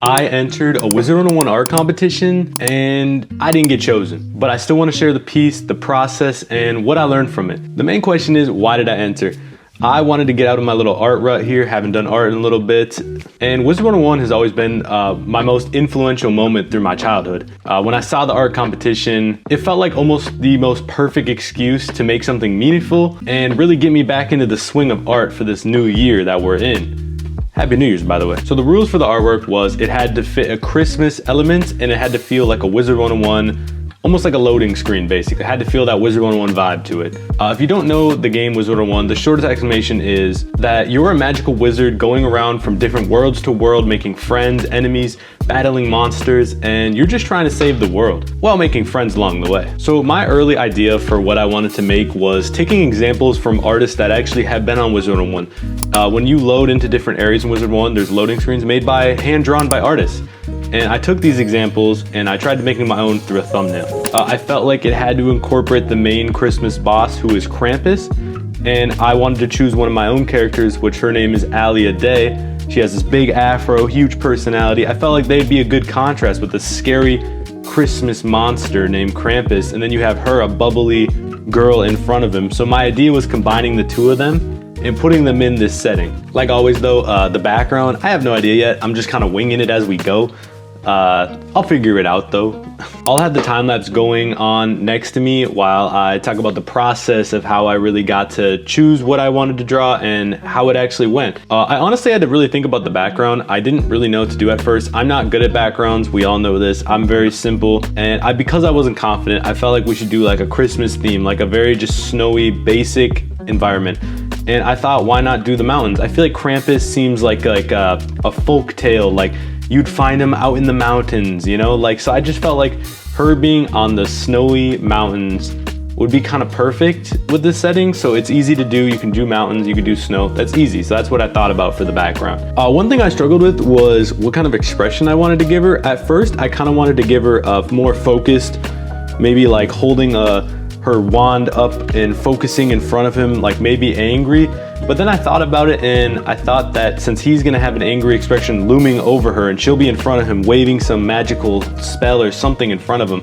I entered a Wizard 101 art competition and I didn't get chosen, but I still want to share the piece, the process, and what I learned from it. The main question is, why did I enter? I wanted to get out of my little art rut here, haven't done art in a little bit, and Wizard 101 has always been my most influential moment through my childhood. When I saw the art competition, it felt like almost the most perfect excuse to make something meaningful and really get me back into the swing of art for this new year that we're in. Happy New Year's, by the way. So the rules for the artwork was it had to fit a Christmas element and it had to feel like a Wizard 101, almost like a loading screen basically. It had to feel that Wizard 101 vibe to it. If you don't know the game Wizard 101, the shortest explanation is that you're a magical wizard going around from different worlds to world, making friends, enemies, battling monsters, and you're just trying to save the world while making friends along the way. So my early idea for what I wanted to make was taking examples from artists that actually have been on Wizard 101. When you load into different areas in Wizard 101, there's loading screens made by, hand-drawn by artists. And I took these examples and I tried to make them my own through a thumbnail. I felt like it had to incorporate the main Christmas boss, who is Krampus, and I wanted to choose one of my own characters, which her name is Alia Day. She has this big afro, huge personality. I felt like they'd be a good contrast with the scary Christmas monster named Krampus, and then you have her, a bubbly girl in front of him. So my idea was combining the two of them and putting them in this setting. Like always though, the background, I have no idea yet. I'm just kind of winging it as we go. I'll figure it out though. I'll have the time lapse going on next to me while I talk about the process of how I really got to choose what I wanted to draw and how it actually went. I honestly had to really think about the background. I didn't really know what to do at first. I'm not good at backgrounds. We all know this. I'm very simple. And because I wasn't confident, I felt like we should do like a Christmas theme, like a very just snowy, basic environment. And I thought, why not do the mountains? I feel like Krampus seems like a folk tale, like you'd find him out in the mountains, you know? Like, so I just felt like her being on the snowy mountains would be kind of perfect with this setting. So it's easy to do. You can do mountains, you can do snow. That's easy. So that's what I thought about for the background. One thing I struggled with was what kind of expression I wanted to give her. At first, I kind of wanted to give her a more focused, maybe like holding her wand up and focusing in front of him, like maybe angry. But then I thought about it and I thought that since he's gonna have an angry expression looming over her and she'll be in front of him waving some magical spell or something in front of him,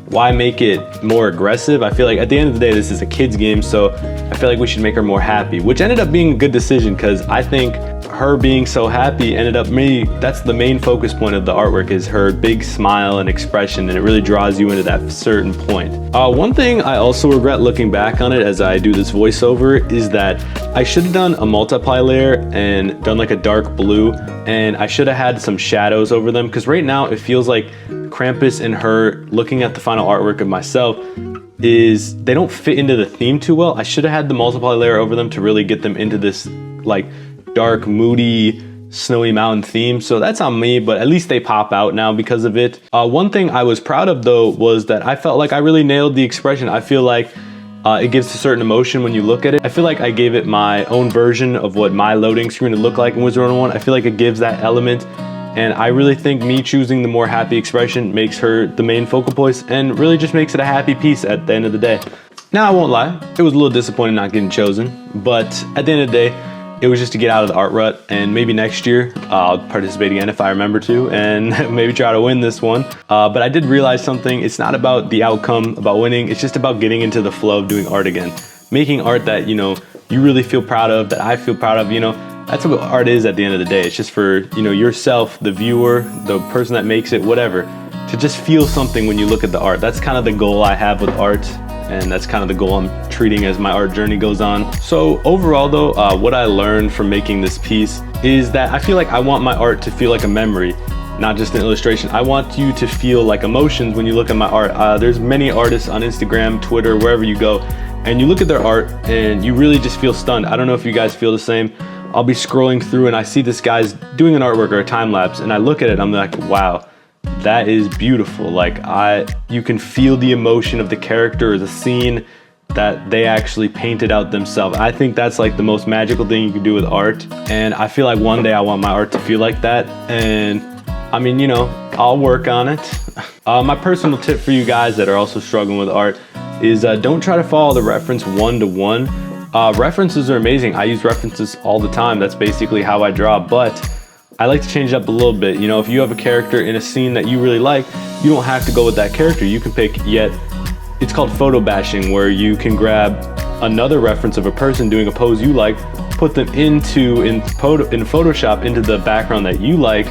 why make it more aggressive? I feel like at the end of the day, this is a kid's game, so I feel like we should make her more happy, which ended up being a good decision because I think her being so happy ended up that's the main focus point of the artwork, is her big smile and expression, and it really draws you into that certain point. One thing I also regret looking back on it as I do this voiceover is that I should have done a multiply layer and done like a dark blue, and I should have had some shadows over them, because right now it feels like Krampus and her, looking at the final artwork of myself, they don't fit into the theme too well. I should have had the multiply layer over them to really get them into this like dark, moody, snowy mountain theme. So that's on me, but at least they pop out now because of it. One thing I was proud of though was that I felt like I really nailed the expression. I feel like it gives a certain emotion when you look at it. I feel like I gave it my own version of what my loading screen would look like in Wizard 101. I feel like it gives that element. And I really think me choosing the more happy expression makes her the main focal point and really just makes it a happy piece at the end of the day. Now, I won't lie, it was a little disappointing not getting chosen, but at the end of the day, it was just to get out of the art rut, and maybe next year I'll participate again if I remember to, and maybe try to win this one. But I did realize something. It's not about the outcome, about winning. It's just about getting into the flow of doing art again. Making art that, you know, you really feel proud of, that I feel proud of, you know. That's what art is at the end of the day. It's just for, you know, yourself, the viewer, the person that makes it, whatever, to just feel something when you look at the art. That's kind of the goal I have with art, and that's kind of the goal I'm treating as my art journey goes on. So overall though, what I learned from making this piece is that I feel like I want my art to feel like a memory, not just an illustration. I want you to feel like emotions when you look at my art. There's many artists on Instagram, Twitter, wherever you go, and you look at their art and you really just feel stunned. I don't know if you guys feel the same. I'll be scrolling through and I see this guy's doing an artwork or a time lapse, and I look at it and I'm like, wow, that is beautiful. Like you can feel the emotion of the character or the scene that they actually painted out themselves. I think that's like the most magical thing you can do with art. And I feel like one day I want my art to feel like that. And I mean, you know, I'll work on it. My personal tip for you guys that are also struggling with art is don't try to follow the reference one-to-one. References are amazing. I use references all the time. That's basically how I draw. But I like to change it up a little bit. You know, if you have a character in a scene that you really like, you don't have to go with that character. You can pick it's called photo bashing, where you can grab another reference of a person doing a pose you like, put them in Photoshop into the background that you like,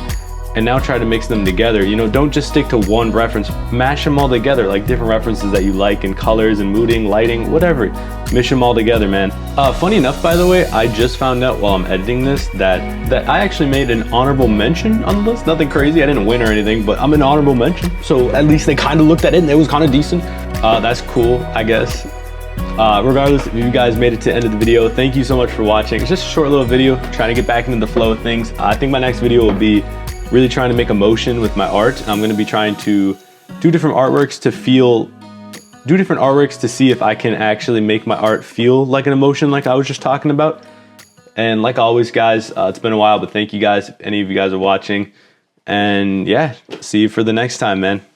and now try to mix them together. You know, don't just stick to one reference, mash them all together, like different references that you like in colors and mooding, lighting, whatever. Mish them all together, man. Funny enough, by the way, I just found out while I'm editing this that I actually made an honorable mention on the list. Nothing crazy, I didn't win or anything, but I'm an honorable mention. So at least they kind of looked at it and it was kind of decent. That's cool, I guess. Regardless, if you guys made it to the end of the video, thank you so much for watching. It's just a short little video, trying to get back into the flow of things. I think my next video will be really trying to make emotion with my art. I'm gonna be trying to do different artworks to see if I can actually make my art feel like an emotion like I was just talking about. And like always, guys, it's been a while, but thank you guys if any of you guys are watching. And yeah, see you for the next time, man.